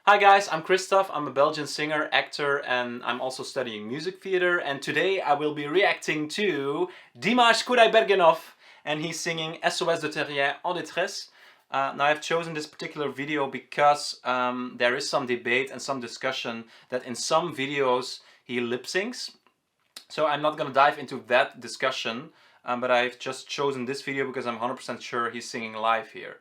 Hi guys, I'm Christophe. I'm a Belgian singer, actor, and I'm also studying music theater. And today I will be reacting to Dimash Kudaibergen, and he's singing S.O.S D'un Terrien en Détresse. Now I've chosen this particular video because there is some debate and some discussion that in some videos he lip syncs. So I'm not going to dive into that discussion, but I've just chosen this video because I'm 100% sure he's singing live here.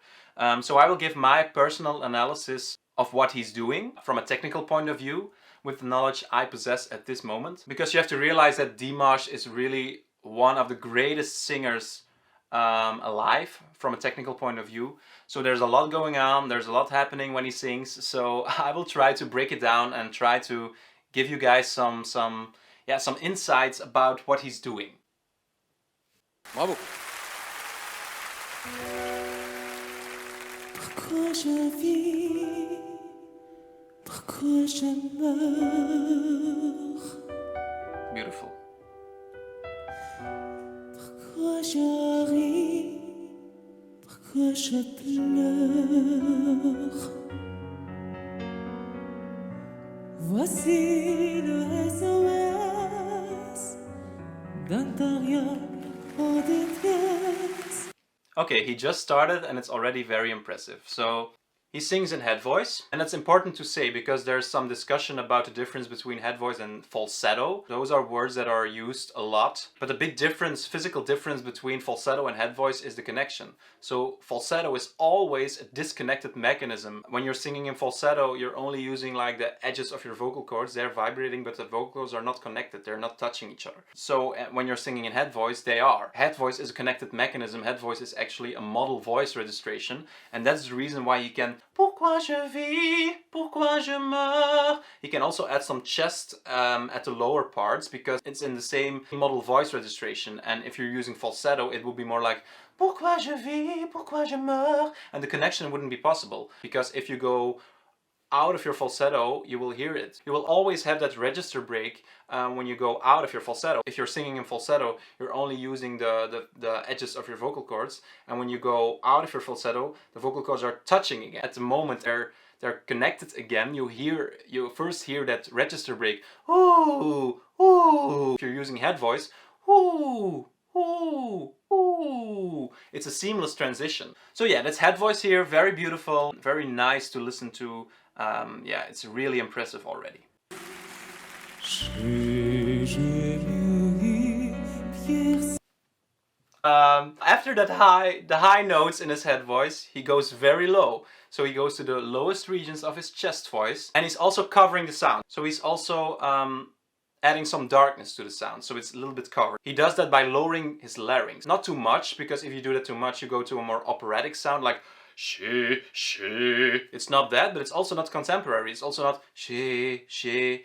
So I will give my personal analysis of what he's doing from a technical point of view with the knowledge I possess at this moment. Because you have to realize that Dimash is really one of the greatest singers alive from a technical point of view. So there's a lot going on, there's a lot happening when he sings. So I will try to break it down and try to give you guys some insights about what he's doing. Bravo. Pourquoi je vis, pourquoi je meurs, Beautiful. pourquoi je ris, pourquoi je pleure. Voici le S.O.S d'un Terrien en détresse. Okay, he just started and it's already very impressive. So he sings in head voice, and that's important to say because there's some discussion about the difference between head voice and falsetto. Those are words that are used a lot, but the big difference, physical difference between falsetto and head voice is the connection. So falsetto is always a disconnected mechanism. When you're singing in falsetto, you're only using like the edges of your vocal cords. They're vibrating, but the vocal cords are not connected. They're not touching each other. So when you're singing in head voice, they are. Head voice is a connected mechanism. Head voice is actually a model voice registration, and that's the reason why you can pourquoi je vis, pourquoi je meurs. You can also add some chest at the lower parts because it's in the same model voice registration, and if you're using falsetto it would be more like pourquoi je vis, pourquoi je meurs, and the connection wouldn't be possible because if you go out of your falsetto, you will hear it. You will always have that register break when you go out of your falsetto. If you're singing in falsetto, you're only using the edges of your vocal cords, and when you go out of your falsetto, the vocal cords are touching again. At the moment they're connected again, you first hear that register break. Ooh, ooh. If you're using head voice, ooh, ooh, ooh. It's a seamless transition. So yeah, that's head voice here. Very beautiful, very nice to listen to. Yeah, it's really impressive already. After that the high notes in his head voice, he goes very low. So he goes to the lowest regions of his chest voice, and he's also covering the sound. So he's also adding some darkness to the sound, so it's a little bit covered. He does that by lowering his larynx. Not too much, because if you do that too much, you go to a more operatic sound like she. It's not that, but it's also not contemporary. It's also not she.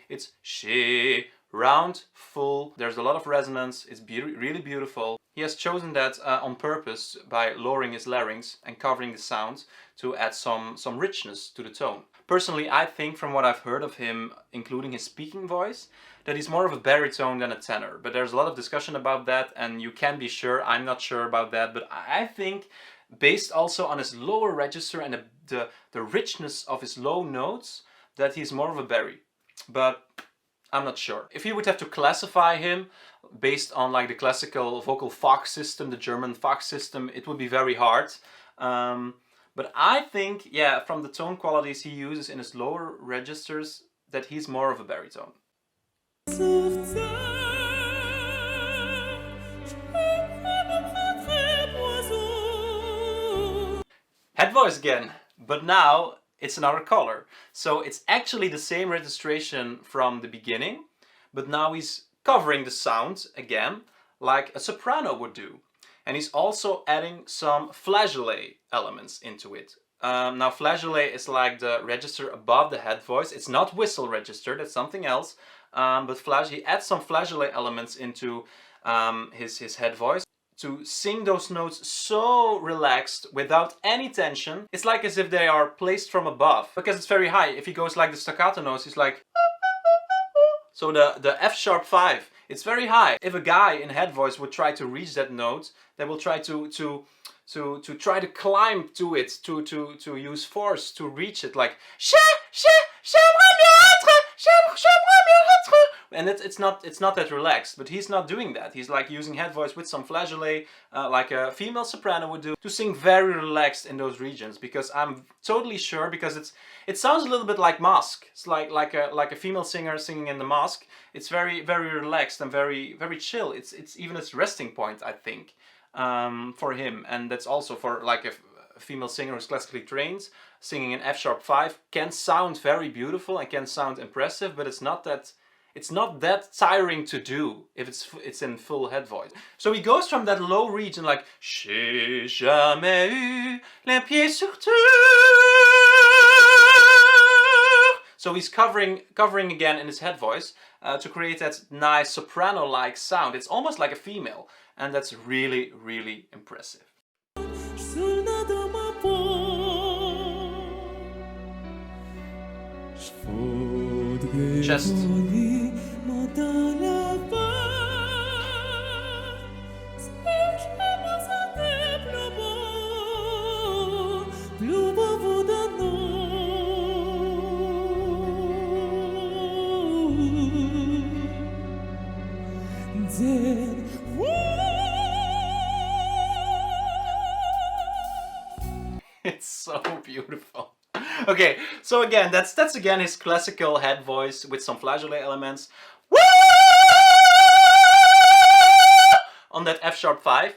It's she. Round, full. There's a lot of resonance. It's really beautiful. He has chosen that on purpose by lowering his larynx and covering the sound to add some richness to the tone. Personally, I think from what I've heard of him, including his speaking voice, that he's more of a baritone than a tenor. But there's a lot of discussion about that, and you can be sure. I'm not sure about that, but I think based also on his lower register and the richness of his low notes, that he's more of a bari. But I'm not sure. If you would have to classify him based on like the classical vocal Fox system, the German Fox system, it would be very hard. But I think, yeah, from the tone qualities he uses in his lower registers, that he's more of a baritone. Head voice again, but now it's another color. So it's actually the same registration from the beginning, but now he's covering the sound again like a soprano would do. And he's also adding some flageolet elements into it. Now flageolet is like the register above the head voice. It's not whistle register, that's something else. But he adds some flageolet elements into his head voice to sing those notes so relaxed without any tension. It's like as if they are placed from above because it's very high. If he goes like the staccato notes, he's like so the F sharp 5, it's very high. If a guy in head voice would try to reach that note, they will try to try to climb to it, to use force to reach it, like sha sha and it's not that relaxed, but he's not doing that. He's like using head voice with some flageolet, like a female soprano would do, to sing very relaxed in those regions, because I'm totally sure, because it sounds a little bit like Mask. It's like a female singer singing in the Mask. It's very relaxed and very chill. It's even its resting point, I think, for him, and that's also for like a female singer who's classically trained. Singing in F-sharp 5 can sound very beautiful and can sound impressive, but it's not that tiring to do if it's in full head voice. So he goes from that low region like j'ai jamais eu les pieds sur terre. So he's covering again in his head voice to create that nice soprano-like sound. It's almost like a female, and that's really impressive. Chest. It's so beautiful. Okay, so again, that's again his classical head voice with some flageolet elements. Woo! On that F-sharp 5,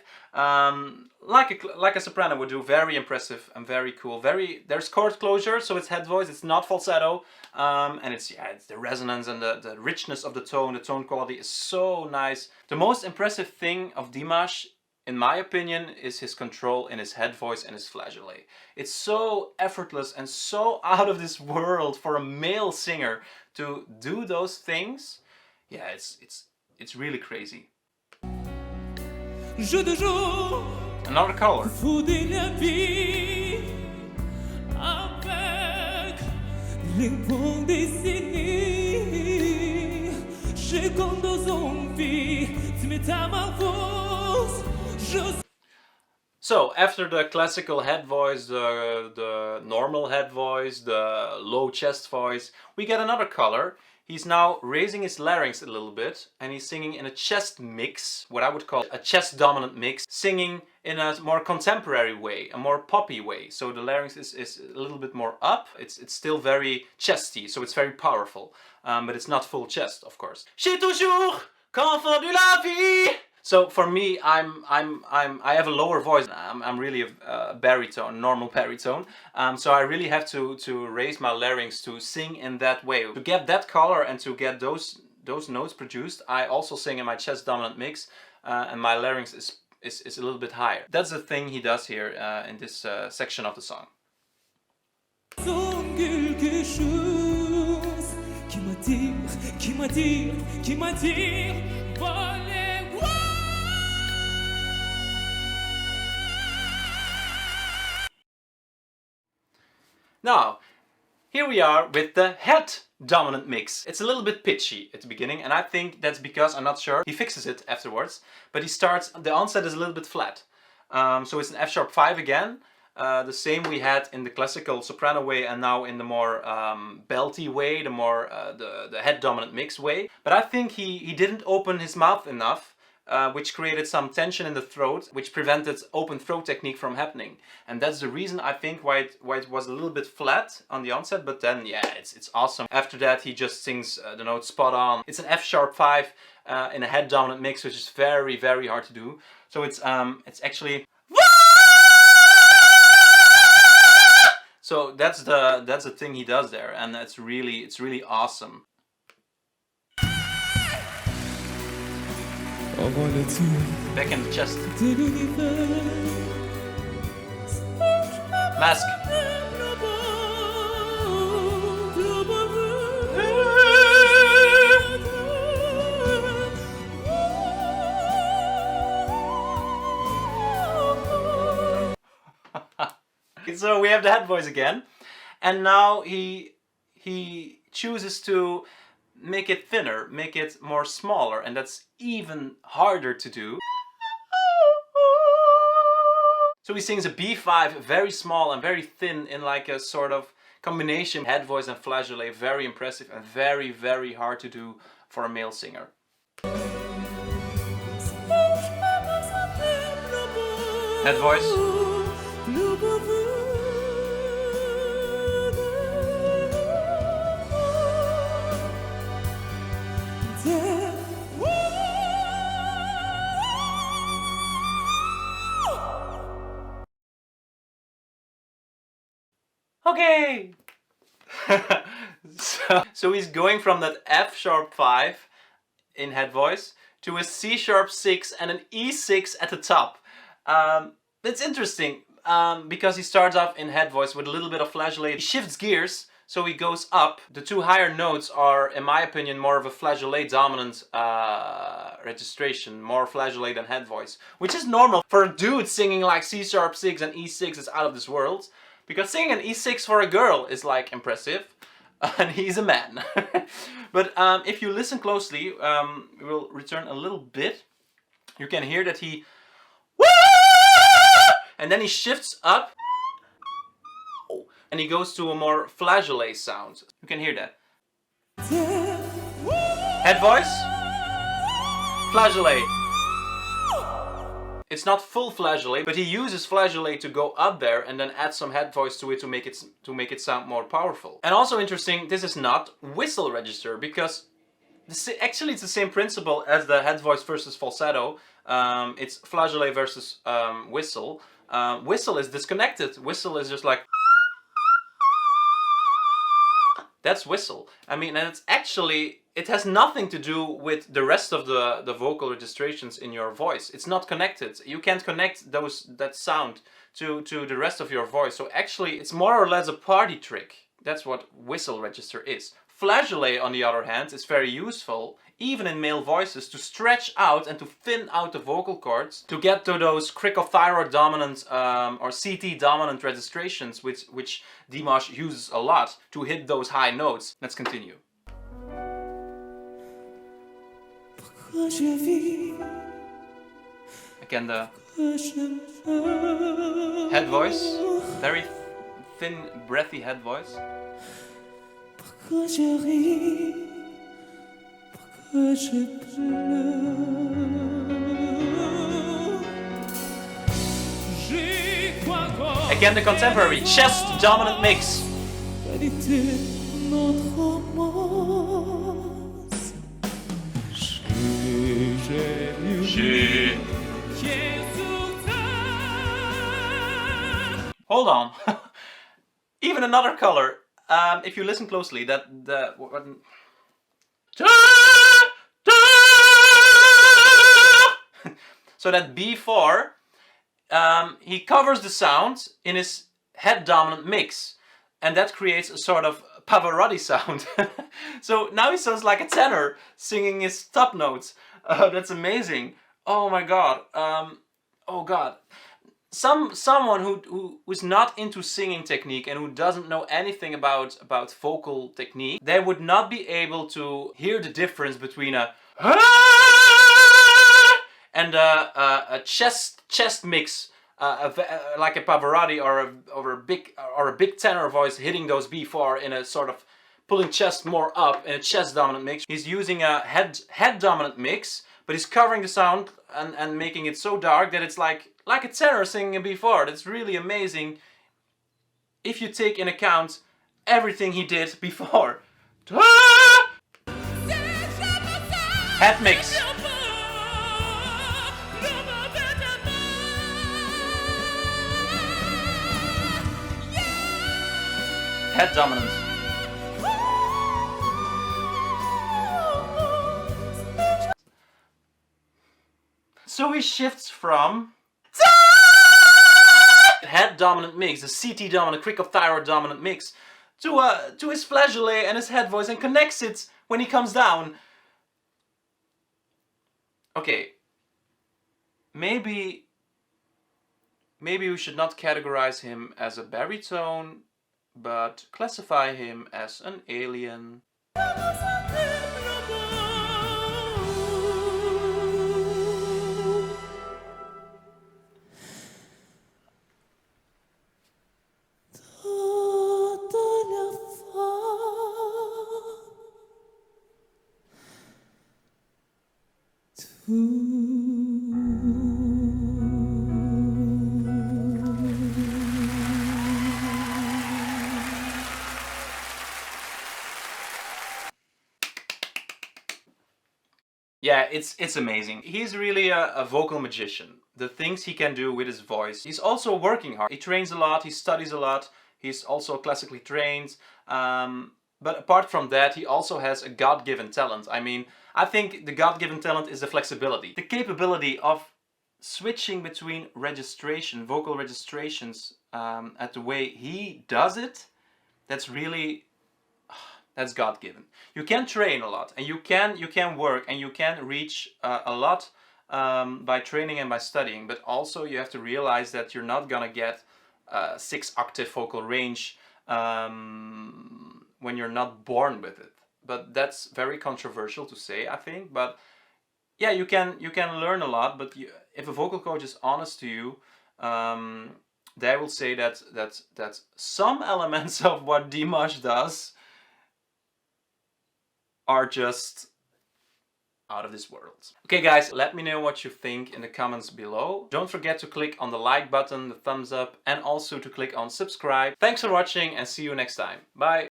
like a soprano would do. Very impressive and very cool. There's chord closure, so it's head voice. It's not falsetto, and it's the resonance and the richness of the tone. The tone quality is so nice. The most impressive thing of Dimash, in my opinion, is his control in his head voice and his flageolet. It's so effortless and so out of this world for a male singer to do those things. Yeah, it's really crazy. Another color. So after the classical head voice, the normal head voice, the low chest voice, we get another color. He's now raising his larynx a little bit, and he's singing in a chest mix, what I would call a chest dominant mix, singing in a more contemporary way, a more poppy way. So the larynx is a little bit more up. It's still very chesty, so it's very powerful, but it's not full chest, of course. J'ai toujours confondu la vie. So for me, I have a lower voice. I'm really a baritone, normal baritone. So I really have to raise my larynx to sing in that way. To get that color and to get those notes produced, I also sing in my chest dominant mix, and my larynx is a little bit higher. That's the thing he does here in this section of the song. Now, here we are with the head dominant mix. It's a little bit pitchy at the beginning, and I think that's because, I'm not sure, he fixes it afterwards, but the onset is a little bit flat. So it's an F-sharp 5 again, the same we had in the classical soprano way and now in the more belty way, the more the head dominant mix way. But I think he didn't open his mouth enough, which created some tension in the throat, which prevented open throat technique from happening. And that's the reason, I think, why it was a little bit flat on the onset, but then, yeah, it's awesome. After that, he just sings the notes spot on. It's an F-sharp 5 in a head dominant mix, which is very hard to do. So it's actually... So that's the thing he does there, and it's really awesome. Back in the chest. Mask. So we have the head voice again, and now he chooses to make it thinner, make it more smaller, and that's even harder to do. So he sings a B5 very small and very thin in like a sort of combination, head voice and flageolet, very impressive and very, very hard to do for a male singer. Head voice. Okay. so he's going from that F sharp 5 in head voice to a C sharp 6 and an E6 at the top. That's interesting because he starts off in head voice with a little bit of flageolet. He shifts gears, so he goes up. The two higher notes are, in my opinion, more of a flageolet dominant registration, more flageolet than head voice, which is normal for a dude singing like C sharp 6 and E6 is out of this world. Because singing an E6 for a girl is like impressive, and he's a man. But if you listen closely, we will return a little bit. You can hear that he, and then he shifts up, and he goes to a more flageolet sound. You can hear that. Head voice, flageolet. It's not full flageolet, but he uses flageolet to go up there and then add some head voice to it to make it sound more powerful. And also interesting, this is not whistle register because actually it's the same principle as the head voice versus falsetto. It's flageolet versus whistle. Whistle is disconnected. Whistle is just like, that's whistle. I mean, and it's actually, it has nothing to do with the rest of the vocal registrations in your voice. It's not connected. You can't connect that sound to the rest of your voice. So actually, it's more or less a party trick. That's what whistle register is. Flageolet, on the other hand, is very useful, even in male voices, to stretch out and to thin out the vocal cords to get to those cricothyroid dominant or CT dominant registrations, which Dimash uses a lot to hit those high notes. Let's continue. Again, the head voice, very thin, breathy head voice. Again, the contemporary chest dominant mix. Hold on. Even another color. If you listen closely, so that B4, he covers the sound in his head dominant mix, and that creates a sort of Pavarotti sound. So now he sounds like a tenor singing his top notes. That's amazing. Oh my god. Oh god. Someone who's not into singing technique and who doesn't know anything about vocal technique, they would not be able to hear the difference between a and a chest mix, like a Pavarotti or a big tenor voice hitting those B4 in a sort of pulling chest more up in a chest dominant mix. He's using a head dominant mix, but he's covering the sound and making it so dark that it's like a tenor singing a B4. That's really amazing if you take in account everything he did before. Head mix. Head dominant. So he shifts from head dominant mix, the CT dominant, cricothyroid dominant mix, to his flageolet and his head voice and connects it when he comes down. Okay, maybe we should not categorize him as a baritone, but classify him as an alien. Yeah, it's amazing. He's really a vocal magician. The things he can do with his voice. He's also working hard. He trains a lot, he studies a lot. He's also classically trained. But apart from that, he also has a God-given talent. I mean, I think the God-given talent is the flexibility. The capability of switching between registration, vocal registrations, at the way he does it, that's really, that's God-given. You can train a lot, and you can work, and you can reach a lot by training and by studying. But also you have to realize that you're not gonna get 6-octave vocal range when you're not born with it. But that's very controversial to say, I think. But yeah, you can learn a lot. But if a vocal coach is honest to you, they will say that some elements of what Dimash does are just out of this world. Okay guys, let me know what you think in the comments below. Don't forget to click on the like button, the thumbs up, and also to click on subscribe. Thanks for watching and see you next time. Bye!